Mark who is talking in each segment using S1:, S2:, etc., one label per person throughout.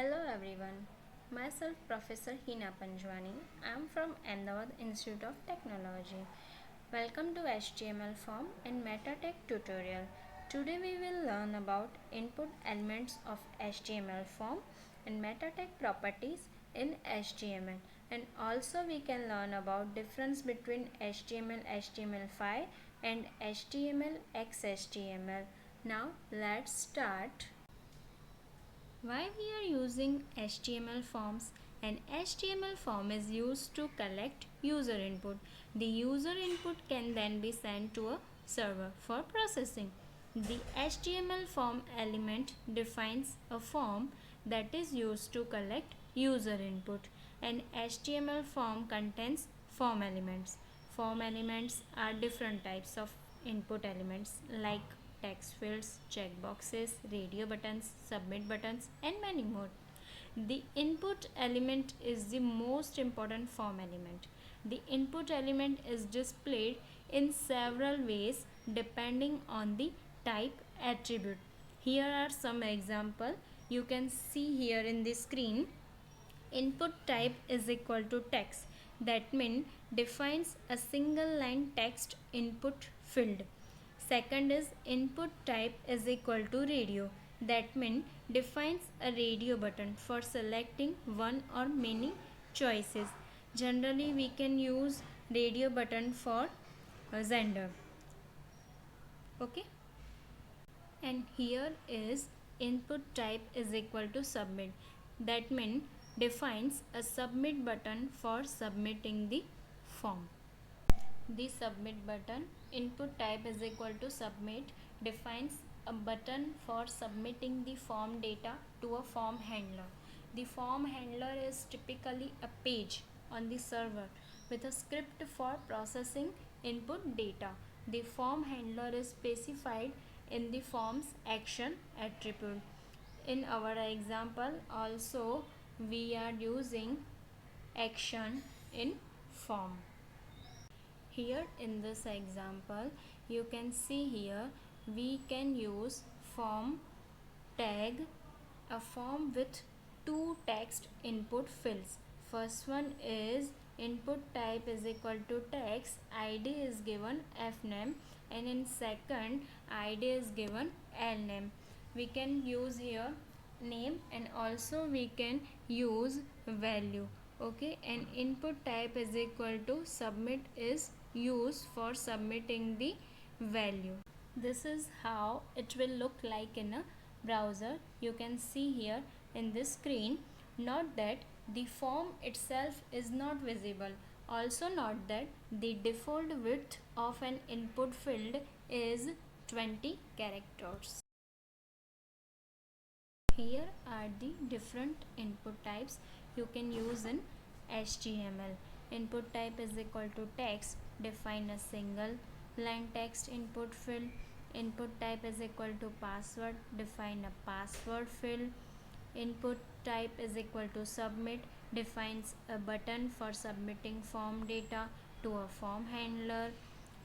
S1: Hello everyone, myself Professor Hina Panjwani. I am from Ahmedabad Institute of Technology. Welcome to HTML form and MetaTech tutorial. Today we will learn about input elements of HTML form and MetaTech properties in HTML, and also we can learn about difference between HTML HTML5 and HTML XHTML. Now let's start. Why we are using HTML forms? An HTML form is used to collect user input. The user input can then be sent to a server for processing. The HTML form element defines a form that is used to collect user input. An HTML form contains form elements. Form elements are different types of input elements like text fields, checkboxes, radio buttons, submit buttons, and many more. The input element is the most important form element. The input element is displayed in several ways depending on the type attribute. Here are some examples you can see here in the screen. Input type is equal to text. That means defines a single line text input field. Second is input type is equal to radio. That means defines a radio button for selecting one or many choices. Generally we can use radio button for Xender. Okay. And here is input type is equal to submit. That means defines a submit button for submitting the form. The submit button input type is equal to submit defines a button for submitting the form data to a form handler. The form handler is typically a page on the server with a script for processing input data. The form handler is specified in the form's action attribute. In our example also we are using action in form. Here in this example you can see here we can use form tag, a form with two text input fields. First one is input type is equal to text, id is given fname, and in second id is given lname. We can use here name and also we can use value. Okay, and input type is equal to submit is used for submitting the value. This is how it will look like in a browser. You can see here in this screen. Note that the form itself is not visible. Also note that the default width of an input field is 20 characters. Here are the different input types you can use in HTML. Input type is equal to text, define a single line text input field. Input type is equal to password, define a password field. Input type is equal to submit, defines a button for submitting form data to a form handler.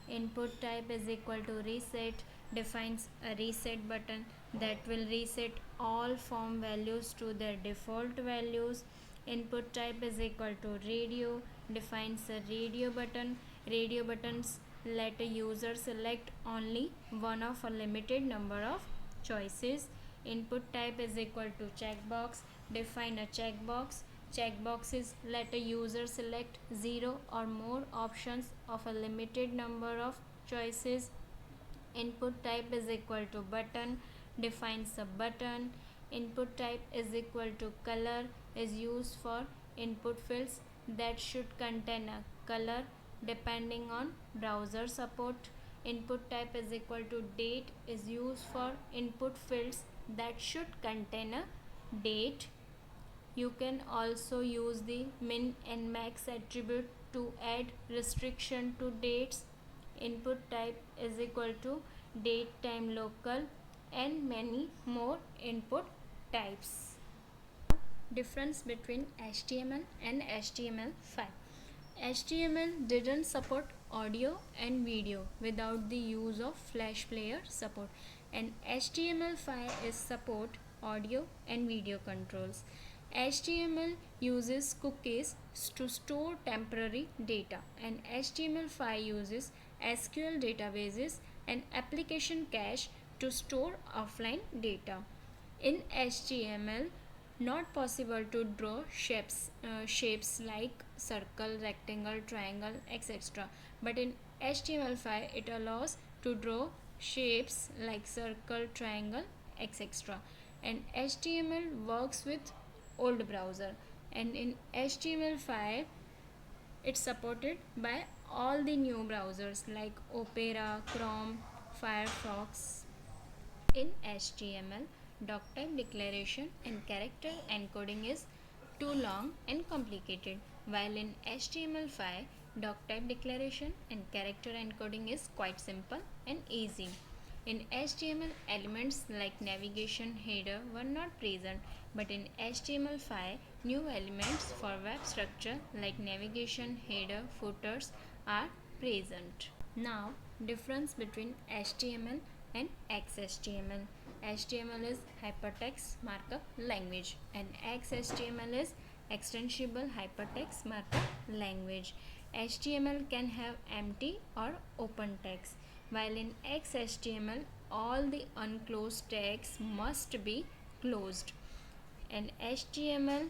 S1: Input type is equal to reset, defines a reset button that will reset all form values to their default values. Input type is equal to radio, defines a radio button. Radio buttons let a user select only one of a limited number of choices. Input type is equal to checkbox, define a checkbox. Checkboxes let a user select 0 or more options of a limited number of choices. Input type is equal to button, defines a button. Input type is equal to color is used for input fields that should contain a color depending on browser support. Input type is equal to date is used for input fields that should contain a date. You can also use the min and max attribute to add restriction to dates. Input type is equal to date time local and many more input types. Difference between HTML and HTML5. HTML didn't support audio and video without the use of Flash Player support, and HTML5 is support audio and video controls. HTML uses cookies to store temporary data, and HTML5 uses SQL databases and application cache to store offline data. In HTML, not possible to draw shapes like circle, rectangle, triangle, etc. But in HTML5, it allows to draw shapes like circle, triangle, etc. And HTML works with old browser, and in HTML5 it's supported by all the new browsers like Opera, Chrome, Firefox. In HTML, doctype declaration and character encoding is too long and complicated, while in HTML5, doctype declaration and character encoding is quite simple and easy. In HTML, elements like navigation header were not present, but in HTML5, new elements for web structure like navigation header footers are present. Now, difference between HTML and XHTML. HTML is hypertext markup language and XHTML is extensible hypertext markup language. HTML can have empty or open text, while in XHTML all the unclosed text must be closed. And in HTML,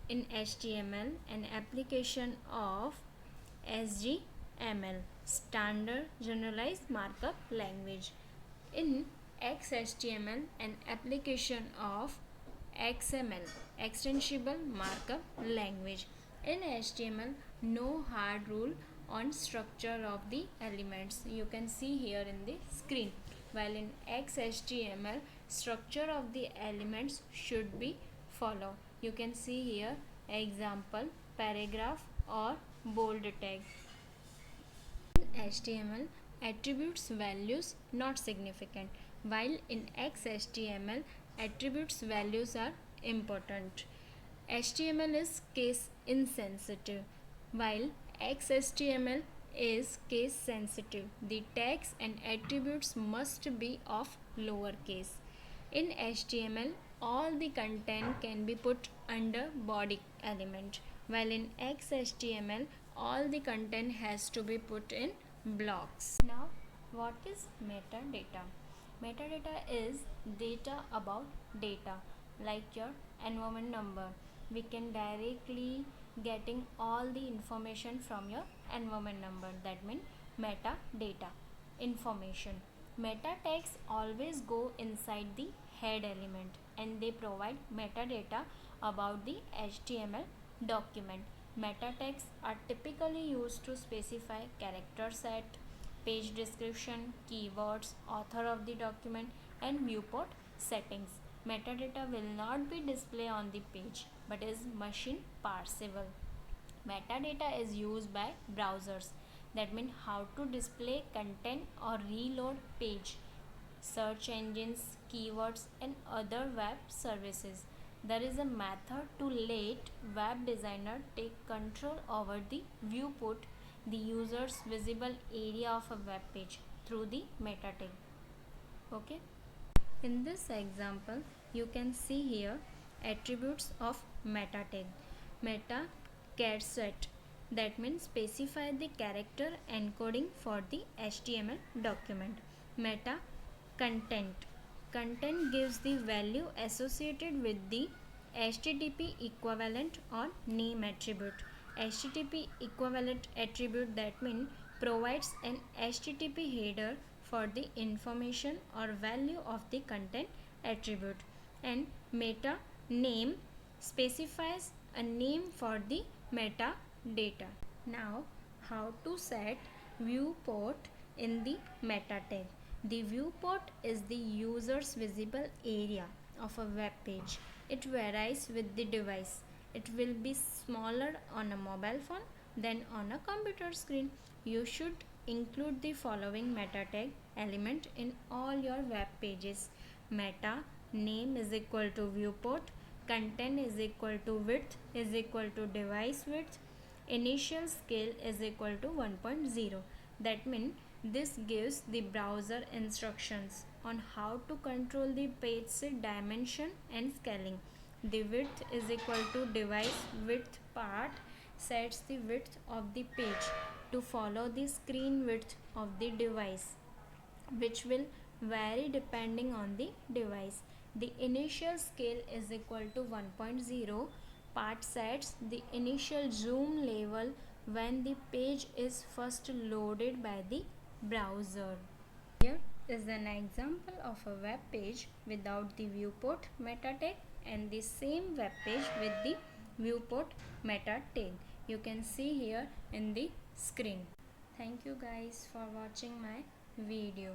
S1: an application of SGML, standard generalized markup language. In XHTML, an application of XML, extensible markup language. In HTML, no hard rule on structure of the elements. You can see here in the screen. While in XHTML, structure of the elements should be followed. You can see here example, paragraph or bold tag. In HTML, attributes values not significant, while in XHTML, attributes values are important. HTML is case insensitive, while XHTML is case sensitive. The tags and attributes must be of lowercase. In HTML, all the content can be put under body element, while in XHTML, all the content has to be put in blocks. Now, what is metadata? Metadata is data about data, like your enrollment number. We can directly getting all the information from your enrollment number. That means metadata information. Meta tags always go inside the head element and they provide metadata about the HTML document. Meta tags are typically used to specify character set, page description, keywords, author of the document, and viewport settings. Metadata will not be displayed on the page but is machine parsable. Metadata is used by browsers, that means how to display content or reload page, search engines, keywords and other web services. There is a method to let web designer take control over the viewport, the user's visible area of a web page through the meta tag. Okay. In this example, you can see here attributes of meta tag. Meta charset, that means specify the character encoding for the HTML document. Meta content. Content gives the value associated with the HTTP equivalent or name attribute. HTTP equivalent attribute, that means provides an HTTP header for the information or value of the content attribute. And meta name specifies a name for the metadata. Now, how to set viewport in the meta tag. The viewport is the user's visible area of a web page. It varies with the device. It will be smaller on a mobile phone than on a computer screen. You should include the following meta tag element in all your web pages. Meta name is equal to viewport, content is equal to width is equal to device width, initial scale is equal to 1.0. That means this gives the browser instructions on how to control the page dimension and scaling. The width is equal to device width part sets the width of the page to follow the screen width of the device, which will vary depending on the device. The initial scale is equal to 1.0. Part sets the initial zoom level when the page is first loaded by the browser. Here is an example of a web page without the viewport meta tag and the same web page with the viewport meta tag. You can see here in the screen. Thank you guys for watching my video.